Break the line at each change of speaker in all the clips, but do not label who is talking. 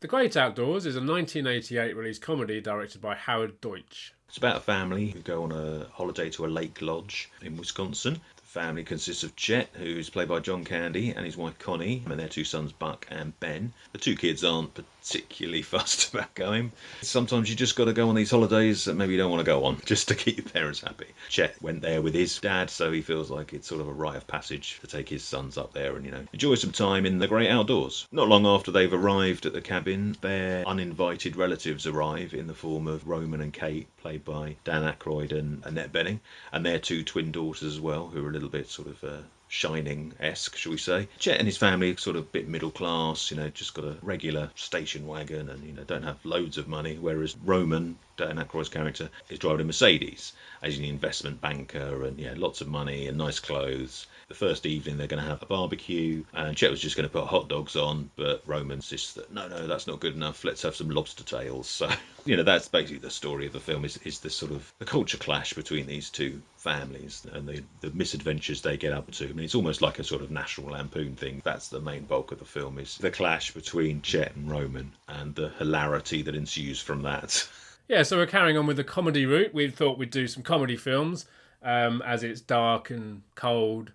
The Great Outdoors is a 1988 release comedy directed by Howard Deutsch.
It's about a family who go on a holiday to a lake lodge in Wisconsin. The family consists of Chet, who's played by John Candy, and his wife Connie, and their two sons Buck and Ben. The two kids aren't particularly fussed about going. Sometimes you just got to go on these holidays that maybe you don't want to go on, just to keep your parents happy. Chet went there with his dad, so he feels like it's sort of a rite of passage to take his sons up there and, enjoy some time in the great outdoors. Not long after they've arrived at the cabin, their uninvited relatives arrive in the form of Roman and Kate, played by Dan Aykroyd and Annette Bening, and their two twin daughters as well, who are a little bit sort of Shining-esque, shall we say. Chet and his family are sort of a bit middle class, just got a regular station wagon and, don't have loads of money, whereas Roman, Dan Aykroyd's character, is driving a Mercedes as an investment banker and, lots of money and nice clothes. The first evening they're going to have a barbecue and Chet was just going to put hot dogs on, but Roman insists that, no, that's not good enough, let's have some lobster tails. So, that's basically the story of the film, is this sort of the culture clash between these two families and the misadventures they get up to. I mean, it's almost like a sort of National Lampoon thing. That's the main bulk of the film, is the clash between Chet and Roman and the hilarity that ensues from that.
Yeah, so we're carrying on with the comedy route. We thought we'd do some comedy films, as it's dark and cold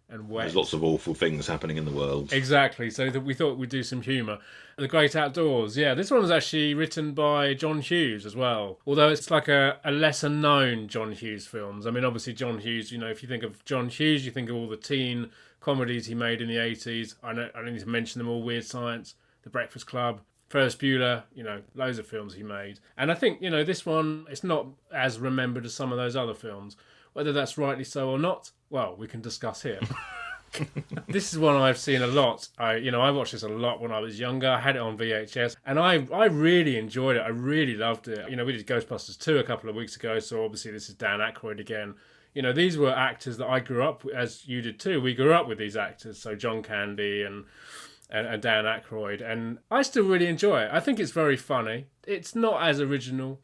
and wet.
There's lots of awful things happening in the world.
Exactly, so we thought we'd do some humour. The Great Outdoors, yeah, this one was actually written by John Hughes as well. Although it's like a lesser known John Hughes films. I mean, obviously John Hughes, if you think of John Hughes, you think of all the teen comedies he made in the 80s. I don't need to mention them all: Weird Science, The Breakfast Club, Ferris Bueller, loads of films he made. And I think, this one, it's not as remembered as some of those other films. Whether that's rightly so or not, well, we can discuss here. This is one I've seen a lot. I watched this a lot when I was younger. I had it on VHS, and I really enjoyed it. I really loved it. We did Ghostbusters 2 a couple of weeks ago, so obviously this is Dan Aykroyd again. These were actors that I grew up with, as you did too. We grew up with these actors, so John Candy and Dan Aykroyd, and I still really enjoy it. I think it's very funny. It's not as original,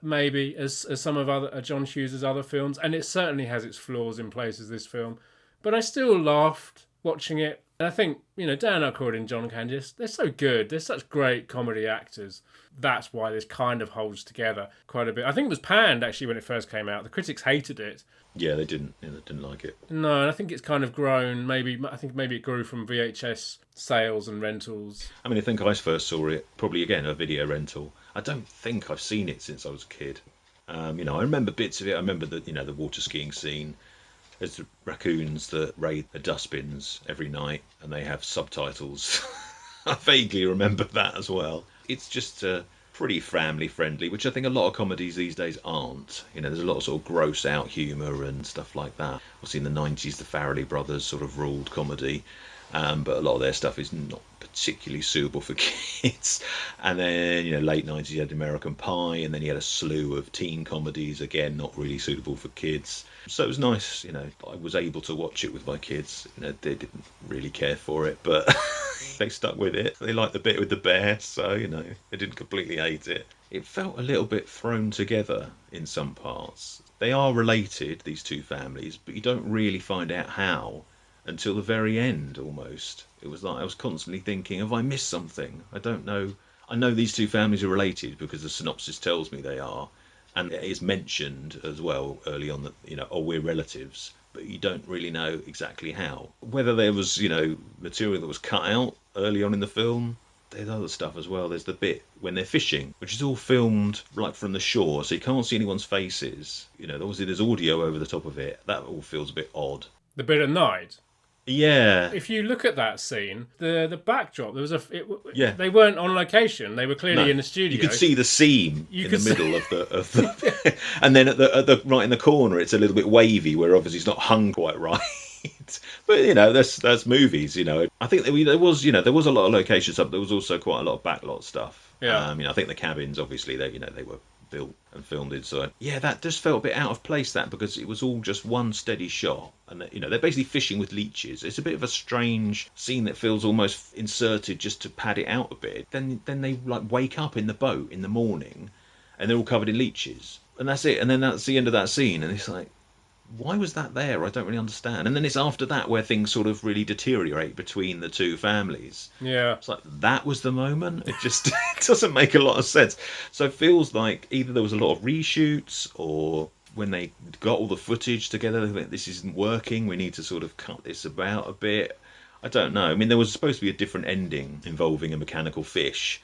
maybe, as some of other John Hughes' other films, and it certainly has its flaws in places, this film. But I still laughed watching it. And I think, Dan Aykroyd and John Candy, they're so good. They're such great comedy actors. That's why this kind of holds together quite a bit. I think it was panned, actually, when it first came out. The critics hated it.
Yeah, they didn't like it.
No, and I think it's kind of grown. I think maybe it grew from VHS sales and rentals.
I mean, I think I first saw it, probably, again, a video rental. I don't think I've seen it since I was a kid. I remember bits of it. I remember the water skiing scene. There's the raccoons that raid the dustbins every night and they have subtitles. I vaguely remember that as well. It's just pretty family friendly, which I think a lot of comedies these days aren't. There's a lot of sort of gross out humour and stuff like that. Obviously in the 90s the Farrelly brothers sort of ruled comedy, but a lot of their stuff is not particularly suitable for kids. And then late 90s you had American Pie, and then you had a slew of teen comedies, again not really suitable for kids. So it was nice, I was able to watch it with my kids. They didn't really care for it, but they stuck with it. They liked the bit with the bear, so they didn't completely hate it. It felt a little bit thrown together in some parts. They are related, these two families, but you don't really find out how until the very end, almost. It was like I was constantly thinking, have I missed something? I don't know. I know these two families are related because the synopsis tells me they are, and it is mentioned as well early on that, we're relatives, but you don't really know exactly how. Whether there was, material that was cut out early on in the film. There's other stuff as well. There's the bit when they're fishing, which is all filmed right from the shore, so you can't see anyone's faces. Obviously there's audio over the top of it. That all feels a bit odd.
The bit at night.
Yeah.
If you look at that scene, the backdrop, there was they weren't on location. They were clearly in the studio.
You could see the seam in the middle of the and then at the right in the corner, it's a little bit wavy, where obviously it's not hung quite right. But that's movies. I think there was a lot of location stuff. There was also quite a lot of backlot stuff.
Yeah.
I think the cabins, obviously, they were built and filmed inside. Yeah, that just felt a bit out of place, because it was all just one steady shot, and they're basically fishing with leeches. It's a bit of a strange scene that feels almost inserted just to pad it out a bit. Then they wake up in the boat in the morning, and they're all covered in leeches, and that's it. And then that's the end of that scene, and it's like, why was that there? I don't really understand. And then it's after that where things sort of really deteriorate between the two families.
Yeah.
It's like, that was the moment? It just it doesn't make a lot of sense. So it feels like either there was a lot of reshoots, or when they got all the footage together, they went, this isn't working, we need to sort of cut this about a bit. I don't know. I mean, there was supposed to be a different ending involving a mechanical fish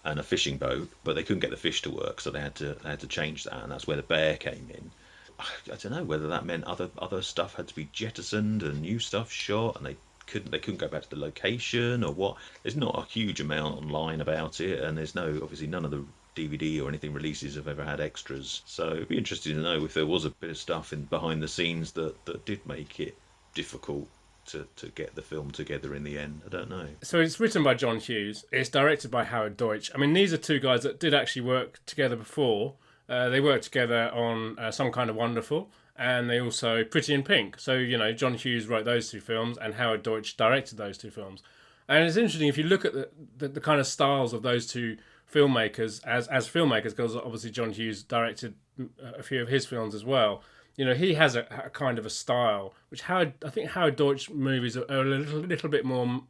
and a fishing boat, but they couldn't get the fish to work, so they had to change that, and that's where the bear came in. I don't know whether that meant other stuff had to be jettisoned and new stuff shot, and they couldn't go back to the location, or what. There's not a huge amount online about it, and there's obviously none of the DVD or anything releases have ever had extras. So it'd be interesting to know if there was a bit of stuff in behind the scenes that did make it difficult to get the film together in the end. I don't know.
So it's written by John Hughes. It's directed by Howard Deutsch. I mean, these are two guys that did actually work together before. They worked together on Some Kind of Wonderful, and they also Pretty in Pink. So, John Hughes wrote those two films, and Howard Deutsch directed those two films. And it's interesting, if you look at the kind of styles of those two filmmakers as filmmakers, because obviously John Hughes directed a few of his films as well. He has a kind of a style, which I think Howard Deutsch movies are a little bit more,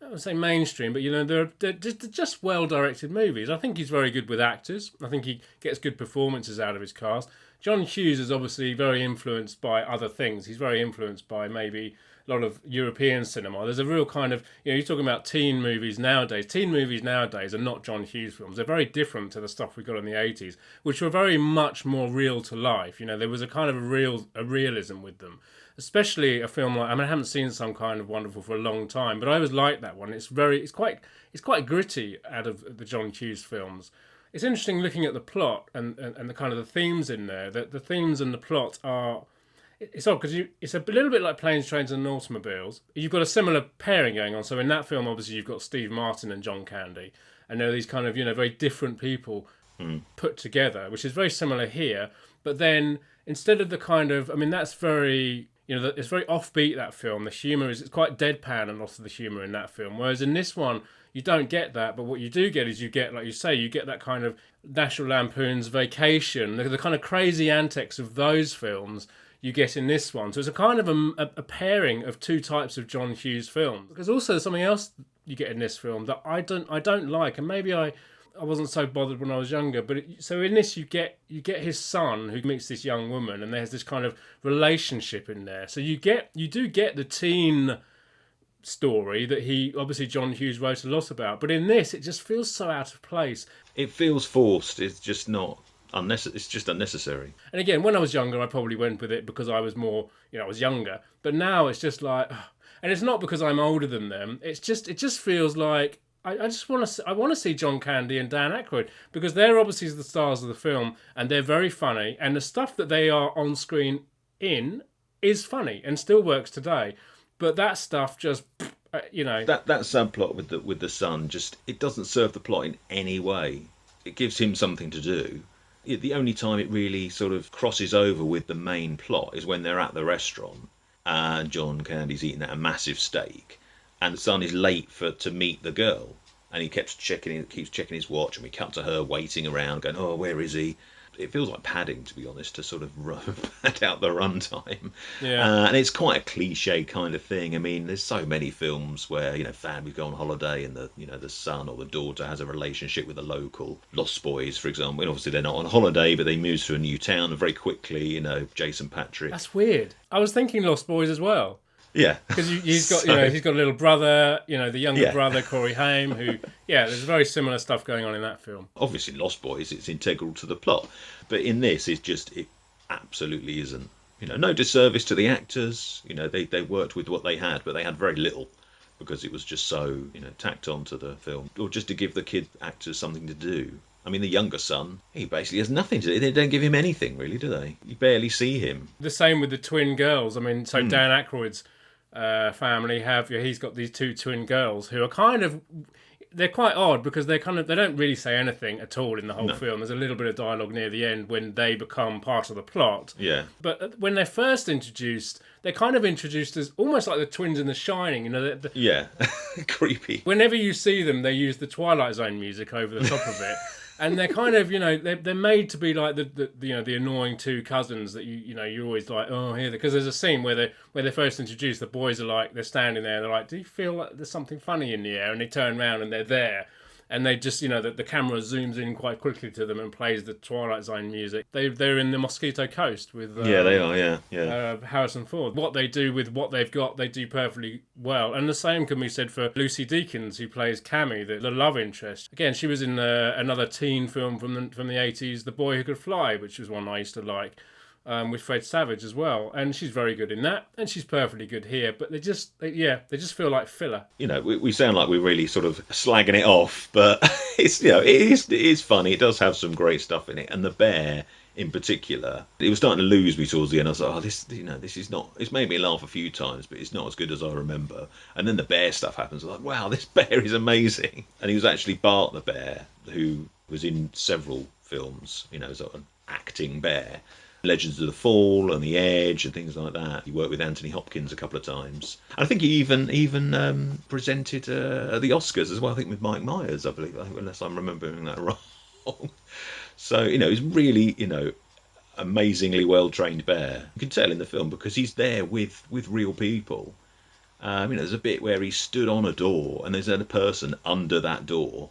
I would say mainstream, but they're just well-directed movies. I think he's very good with actors. I think he gets good performances out of his cast. John Hughes is obviously very influenced by other things. He's very influenced by maybe a lot of European cinema. There's a real kind of, you're talking about teen movies nowadays. Teen movies nowadays are not John Hughes films. They're very different to the stuff we got in the 80s, which were very much more real to life. There was a kind of a realism with them. Especially a film like, I haven't seen Some Kind of Wonderful for a long time, but I always liked that one. It's quite gritty out of the John Hughes films. It's interesting looking at the plot and the kind of the themes in there. That the themes and the plot are, it's odd because it's a little bit like Planes, Trains and Automobiles. You've got a similar pairing going on. So in that film, obviously you've got Steve Martin and John Candy, and they're these kind of very different people put together, which is very similar here. But then instead of the kind of, that's very, it's very offbeat, that film. The humour it's quite deadpan, and lots of the humour in that film. Whereas in this one, you don't get that, but what you do get is you get, like you say, you get that kind of National Lampoon's Vacation, the kind of crazy antics of those films you get in this one. So it's a kind of a pairing of two types of John Hughes films. Because also something else you get in this film that I don't like, and maybe I wasn't so bothered when I was younger, but so in this you get his son who meets this young woman, and there's this kind of relationship in there. So you do get the teen story that obviously John Hughes wrote a lot about, but in this it just feels so out of place.
It feels forced. It's just not unnecessary. It's just unnecessary.
And again, when I was younger, I probably went with it because I was more, I was younger. But now it's just like, and it's not because I'm older than them. It just feels like I want to see John Candy and Dan Aykroyd, because they're obviously the stars of the film, and they're very funny, and the stuff that they are on screen in is funny and still works today. But that stuff just, that
subplot with the son, just, it doesn't serve the plot in any way. It gives him something to do. The only time it really sort of crosses over with the main plot is when they're at the restaurant and John Candy's eating a massive steak, and the son is late to meet the girl, and he keeps checking his watch, and we cut to her waiting around, going, "Oh, where is he?" It feels like padding, to be honest, to sort of pad out the runtime.
Yeah.
And it's quite a cliche kind of thing. There's so many films where, families go on holiday and the son or the daughter has a relationship with a local. Lost Boys, for example. And obviously they're not on holiday, but they move to a new town, and very quickly, Jason Patrick.
That's weird. I was thinking Lost Boys as well.
Yeah,
because he's got he's got a little brother, the younger brother Corey Haim, who there's very similar stuff going on in that film.
Obviously, Lost Boys, it's integral to the plot, but in this, it absolutely isn't. No disservice to the actors. They worked with what they had, but they had very little because it was just so tacked on to the film, or just to give the kid actors something to do. The younger son, he basically has nothing to do. They don't give him anything, really, do they? You barely see him.
The same with the twin girls. Dan Aykroyd's family he's got these two twin girls who are they're quite odd because they don't really say anything at all in the whole film. There's a little bit of dialogue near the end when they become part of the plot.
Yeah.
But when they're first introduced, they're kind of introduced as almost like the twins in The Shining.
Yeah, creepy.
Whenever you see them, they use the Twilight Zone music over the top of it. And they're kind of, they're made to be like the annoying two cousins that you're always like, oh, here, because there's a scene where they're first introduced. The boys are like, they're standing there, they're like, do you feel like there's something funny in the air? And they turn around and they're there. And they just, the camera zooms in quite quickly to them and plays the Twilight Zone music. They're in the Mosquito Coast with
Yeah, they are. Yeah.
Harrison Ford. What they do with what they've got, they do perfectly well. And the same can be said for Lucy Deakins, who plays Cammy, the love interest. Again, she was in another teen film from the 80s, The Boy Who Could Fly, which was one I used to like. With Fred Savage as well, and she's very good in that, and she's perfectly good here. But they just feel like filler.
We sound like we're really sort of slagging it off, but it's it is funny. It does have some great stuff in it, and the bear in particular, it was starting to lose me towards the end. I was like, oh, this is not. It's made me laugh a few times, but it's not as good as I remember. And then the bear stuff happens. I was like, wow, this bear is amazing. And he was actually Bart the bear, who was in several films. Sort of an acting bear. Legends of the Fall and The Edge and things like that. He worked with Anthony Hopkins a couple of times. And I think he even presented at the Oscars as well, I think with Mike Myers, I believe, unless I'm remembering that wrong. So, he's really, amazingly well-trained bear. You can tell in the film because he's there with real people. There's a bit where he stood on a door and there's a person under that door.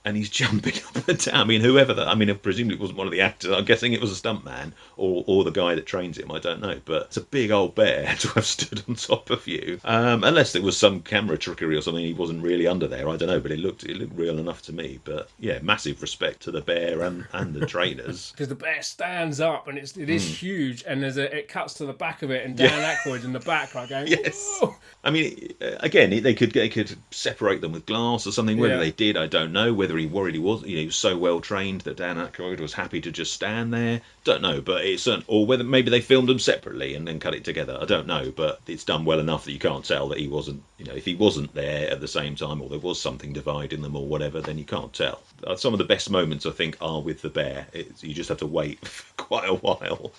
And he's jumping up and down. Whoever that... presumably it wasn't one of the actors. I'm guessing it was a stuntman or the guy that trains him. I don't know. But it's a big old bear to have stood on top of you. Unless there was some camera trickery or something. He wasn't really under there. I don't know. But it looked real enough to me. But, yeah, massive respect to the bear and the trainers.
Because the bear stands up and it is huge. And it cuts to the back of it. And Dan Aykroyd's in the back like going,
yes.
Whoa!
Again, they could separate them with glass or something. Whether they did, I don't know. Whether he worried he was, he was so well trained that Dan Aykroyd was happy to just stand there. Don't know, but it's or whether maybe they filmed them separately and then cut it together. I don't know, but it's done well enough that you can't tell that he wasn't. If he wasn't there at the same time, or there was something dividing them, or whatever, then you can't tell. Some of the best moments I think are with the bear. You just have to wait for quite a while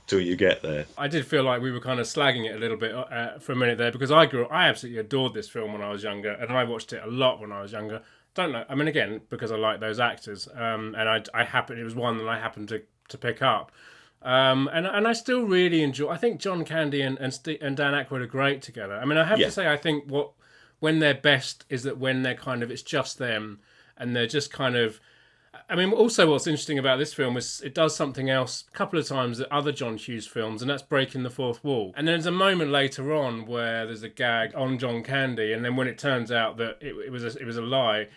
till you get there.
I did feel like we were kind of slagging it a little bit for a minute there, because I absolutely adored this film when I was younger, and I watched it a lot when I was younger. Don't know. again, because I like those actors, and it was one that I happened to pick up, and I still really enjoy. I think John Candy and Dan Aykroyd are great together. I have to say, I think when they're best is that when they're kind of, it's just them, and they're just kind of. Also what's interesting about this film is it does something else a couple of times at other John Hughes films, and that's breaking the fourth wall. And there's a moment later on where there's a gag on John Candy, and then when it turns out that it was a lie.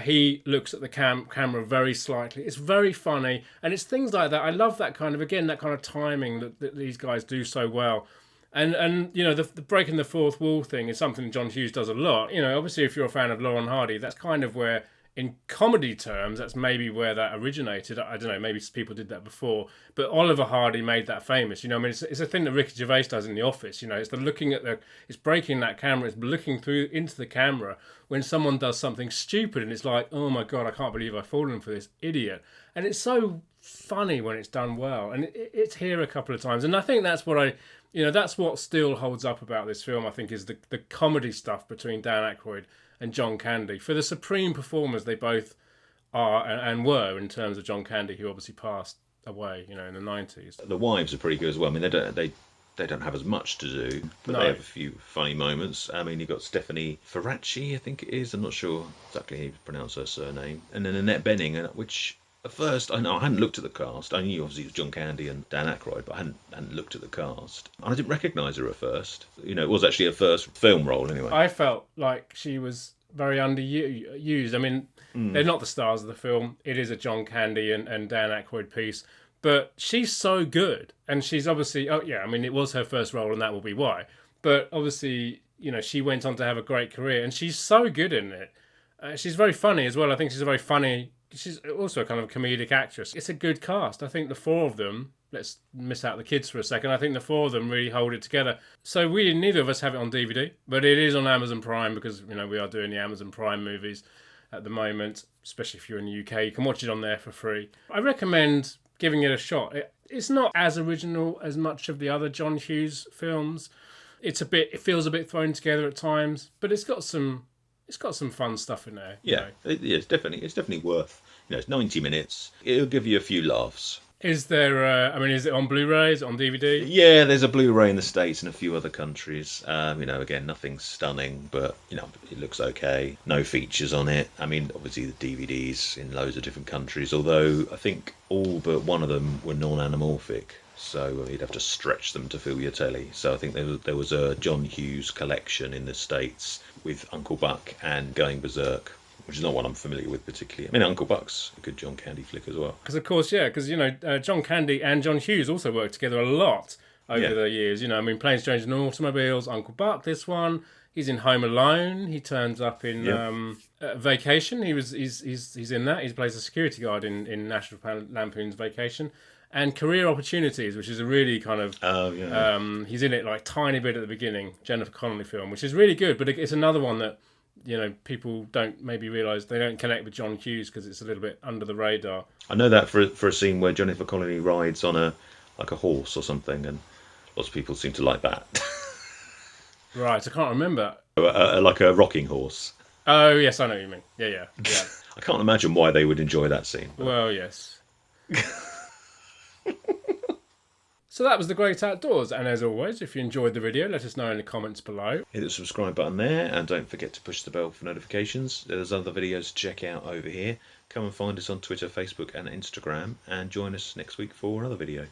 He looks at the camera very slightly. It's very funny, and it's things like that. I love that kind of timing that these guys do so well. And the breaking the fourth wall thing is something John Hughes does a lot. Obviously, if you're a fan of Laurel and Hardy, that's kind of where, in comedy terms, that's maybe where that originated. I don't know, maybe people did that before, but Oliver Hardy made that famous. It's a thing that Ricky Gervais does in The Office. It's the looking at it's breaking that camera, it's looking through into the camera when someone does something stupid, and it's like, oh my god, I can't believe I've fallen for this idiot. And it's so funny when it's done well, and it's here a couple of times, and I think that's what that's what still holds up about this film. I think is the comedy stuff between Dan Aykroyd and John Candy. For the supreme performers they both are and were, in terms of John Candy, who obviously passed away, in the 90s. The
wives are pretty good as well. They don't have as much to do, but they have a few funny moments. You've got Stephanie Ferracci, I think it is. I'm not sure exactly how you pronounce her surname. And then Annette Bening, which at first, I hadn't looked at the cast. I knew obviously it was John Candy and Dan Aykroyd, but I hadn't looked at the cast. And I didn't recognise her at first. It was actually her first film role anyway.
I felt like she was very underused. They're not the stars of the film. It is a John Candy and Dan Aykroyd piece. But she's so good. And she's obviously, it was her first role, and that will be why. But obviously, she went on to have a great career, and she's so good in it. She's very funny as well. I think she's also a kind of comedic actress. It's a good cast. I think the four of them, let's miss out the kids for a second, I think the four of them really hold it together. So neither of us have it on DVD, but it is on Amazon Prime, because, we are doing the Amazon Prime movies at the moment, especially if you're in the UK. You can watch it on there for free. I recommend giving it a shot. It's not as original as much of the other John Hughes films. It feels a bit thrown together at times, but it's got some it's got some fun stuff in there.
Yeah, it's definitely worth. It's 90 minutes. It'll give you a few laughs.
Is there? Is it on Blu-ray? Is it on DVD?
Yeah, there's a Blu-ray in the States and a few other countries. Again, nothing stunning, but it looks okay. No features on it. Obviously the DVDs in loads of different countries. Although I think all but one of them were non-anamorphic, so you'd have to stretch them to fill your telly. So I think there was a John Hughes collection in the States with Uncle Buck and Going Berserk, which is not one I'm familiar with particularly. Uncle Buck's a good John Candy flick as well.
Because of course, John Candy and John Hughes also worked together a lot over the years. Planes, Trains and Automobiles, Uncle Buck, this one. He's in Home Alone. He turns up in Vacation. He's in that. He plays a security guard in National Lampoon's Vacation. And Career Opportunities, which is a really kind of... he's in it like tiny bit at the beginning. Jennifer Connelly film, which is really good. But it's another one that, people don't maybe realise they don't connect with John Hughes because it's a little bit under the radar.
I know that for a scene where Jennifer Connelly rides on a horse or something, and lots of people seem to like that.
Right, I can't remember.
Like a rocking horse.
Oh, yes, I know what you mean. Yeah.
I can't imagine why they would enjoy that scene. But...
Well, yes. So that was The Great Outdoors, and as always, if you enjoyed the video, let us know in the comments below.
Hit the subscribe button there, and don't forget to push the bell for notifications. There's other videos to check out over here. Come and find us on Twitter, Facebook and Instagram, and join us next week for another video.